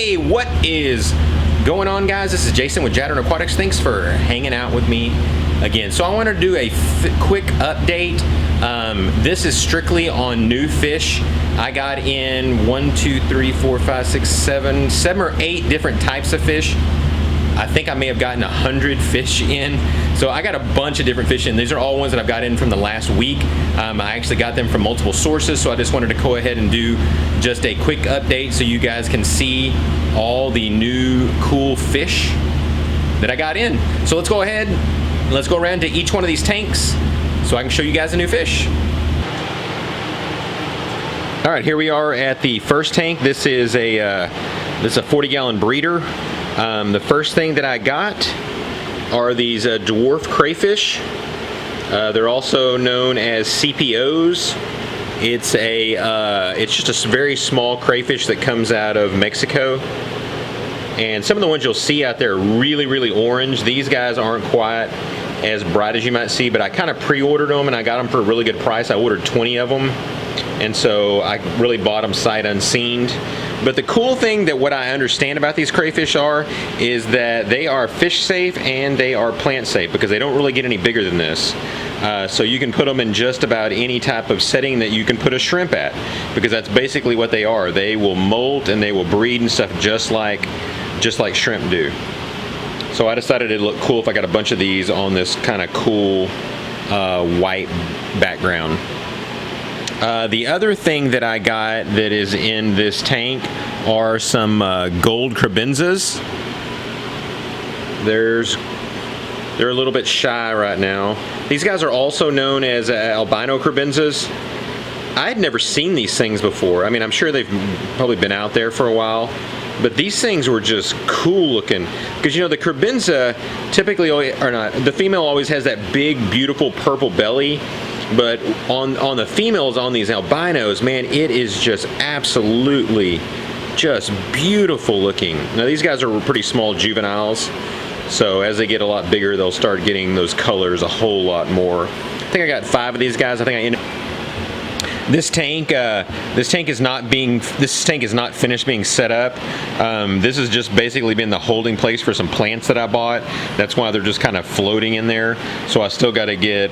Hey, what is going on, guys? This is Jason with Jadren Aquatics. Thanks for hanging out with me again. So I wanted to do a quick update. This is strictly on new fish. I got in 7 or 8 different types of fish. I think I may have gotten 100 fish in. So I got a bunch of different fish in. These are all ones that I've got in from the last week. I actually got them from multiple sources, so I just wanted to go ahead and do just a quick update so you guys can see all the new cool fish that I got in. So let's go ahead, let's go around to each one of these tanks so I can show you guys the new fish. All right, here we are at the first tank. This is a 40-gallon breeder. The first thing that I got are these dwarf crayfish. They're also known as CPOs. It's just a very small crayfish that comes out of Mexico. And some of the ones you'll see out there are really, really orange. These guys aren't quite as bright as you might see, but I kind of pre-ordered them and I got them for a really good price. I ordered 20 of them. And so I really bought them sight unseen. But the cool thing that what I understand about these crayfish is that they are fish safe and they are plant safe because they don't really get any bigger than this. So you can put them in just about any type of setting that you can put a shrimp at, because that's basically what they are. They will molt and they will breed and stuff just like shrimp do. So I decided it'd look cool if I got a bunch of these on this kind of cool white background. The other thing that I got that is in this tank are some gold crabenzas. They're a little bit shy right now. These guys are also known as albino crabenzas. I had never seen these things before. I mean, I'm sure they've probably been out there for a while, but these things were just cool looking. Because you know, the crebenza typically, the female always has that big, beautiful purple belly. But on the females on these albinos, man, it is just absolutely just beautiful looking. Now these guys are pretty small juveniles, so as they get a lot bigger, they'll start getting those colors a whole lot more. I think I got 5 of these guys. I think I ended. This tank is not finished being set up. This has just basically been the holding place for some plants that I bought. That's why they're just kind of floating in there. So I still got to get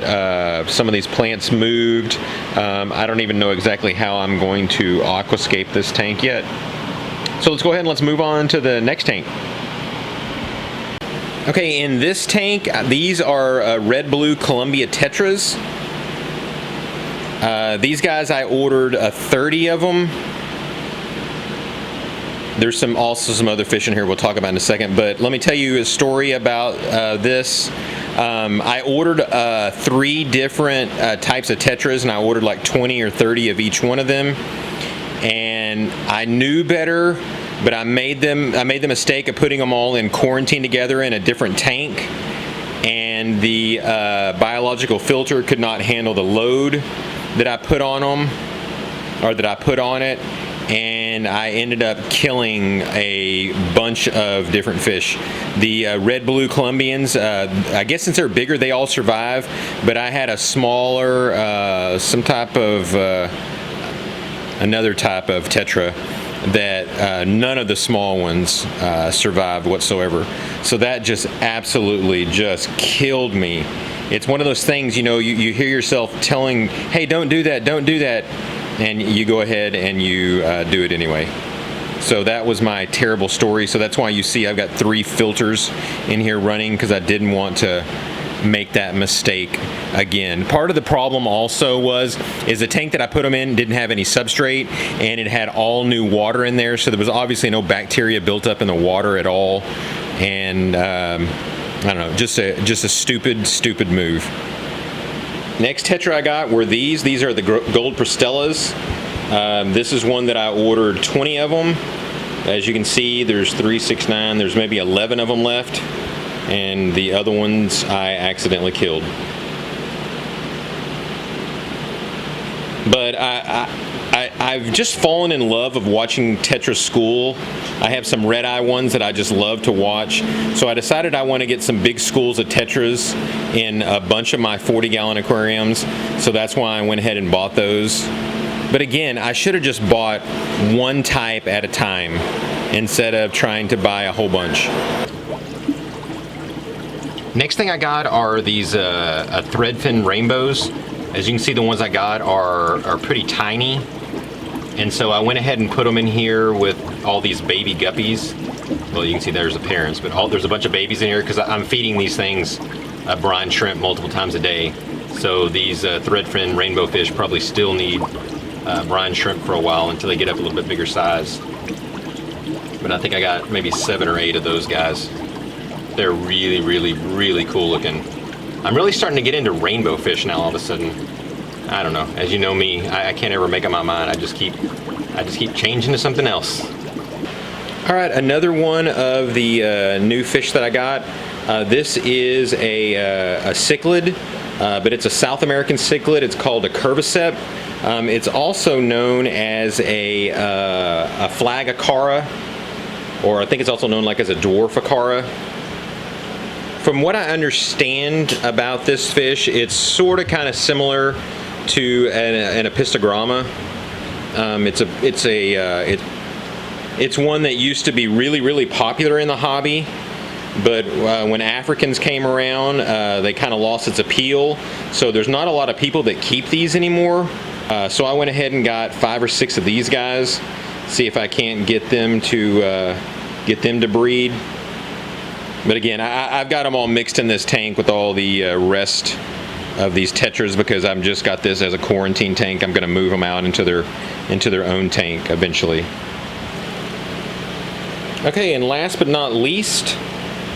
some of these plants moved. I don't even know exactly how I'm going to aquascape this tank yet. So let's go ahead and let's move on to the next tank. Okay, in this tank, these are red-blue Columbia tetras. These guys, I ordered 30 of them. There's also some other fish in here we'll talk about in a second, but let me tell you a story about this. I ordered 3 different types of tetras, and I ordered like 20 or 30 of each one of them. And I knew better, but I made the mistake of putting them all in quarantine together in a different tank, and the biological filter could not handle the load that I put on them, or that I put on it, and I ended up killing a bunch of different fish. The red-blue Columbians, I guess since they're bigger, they all survive, but I had a smaller, another type of tetra that none of the small ones survived whatsoever. So that just absolutely just killed me. It's one of those things, you know, you hear yourself telling, hey, don't do that, and you go ahead and you do it anyway. So that was my terrible story. So that's why you see I've got 3 filters in here running, because I didn't want to make that mistake again. Part of the problem also is the tank that I put them in didn't have any substrate, and it had all new water in there, so there was obviously no bacteria built up in the water at all. And I don't know, just a stupid move. Next tetra I got were these. These are the gold Pristellas. This is one that I ordered 20 of them. As you can see, there's 3, 6, 9. There's maybe 11 of them left, and the other ones I accidentally killed. But I've just fallen in love of watching Tetra School. I have some red eye ones that I just love to watch. So I decided I want to get some big schools of Tetras in a bunch of my 40-gallon aquariums. So that's why I went ahead and bought those. But again, I should have just bought one type at a time. instead of trying to buy a whole bunch. Next thing I got are these threadfin rainbows. As you can see, the ones I got are pretty tiny. And so I went ahead and put them in here with all these baby guppies. Well, you can see there's the parents, but there's a bunch of babies in here because I'm feeding these things brine shrimp multiple times a day. So these threadfin rainbow fish probably still need brine shrimp for a while until they get up a little bit bigger size. But I think I got maybe 7 or 8 of those guys. They're really, really, really cool looking. I'm really starting to get into rainbow fish now all of a sudden. I don't know. As you know me, I can't ever make up my mind. I just keep changing to something else. All right, another one of the new fish that I got. This is a cichlid, but it's a South American cichlid. It's called a curvicep. It's also known as a flag acara, or I think it's also known like as a dwarf acara. From what I understand about this fish, it's sort of kind of similar to an epistogramma. It's one that used to be really, really popular in the hobby, but when Africans came around, they kind of lost its appeal. So there's not a lot of people that keep these anymore. So I went ahead and got 5 or 6 of these guys. See if I can't get them to breed. But again, I've got them all mixed in this tank with all the rest of these tetras because I've just got this as a quarantine tank. I'm going to move them out into their own tank eventually. Okay, and last but not least,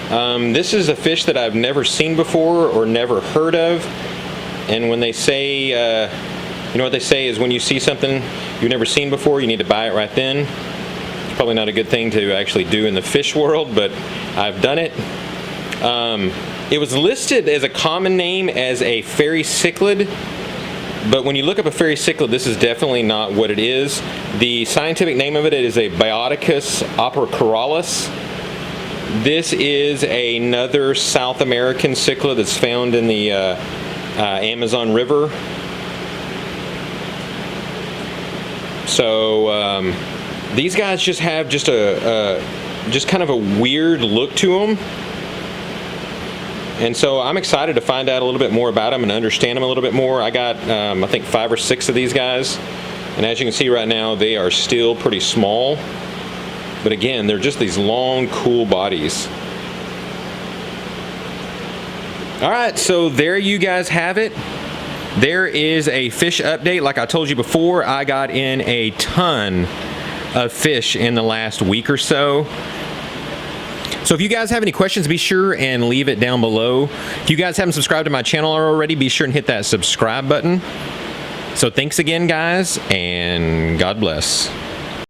this is a fish that I've never seen before or never heard of. And when they say, you know what they say is when you see something you've never seen before, you need to buy it right then. It's probably not a good thing to actually do in the fish world, but I've done it. It was listed as a common name as a fairy cichlid, but when you look up a fairy cichlid, this is definitely not what it is. The scientific name of it is a Bioticus operacoralis. This is another South American cichlid that's found in the Amazon River. So these guys just have just kind of a weird look to them. And so I'm excited to find out a little bit more about them and understand them a little bit more. I got, I think 5 or 6 of these guys. And as you can see right now, they are still pretty small. But again, they're just these long, cool bodies. All right, so there you guys have it. There is a fish update. Like I told you before, I got in a ton of fish in the last week or so. So if you guys have any questions, be sure and leave it down below. If you guys haven't subscribed to my channel already, be sure and hit that subscribe button. So thanks again, guys, and God bless.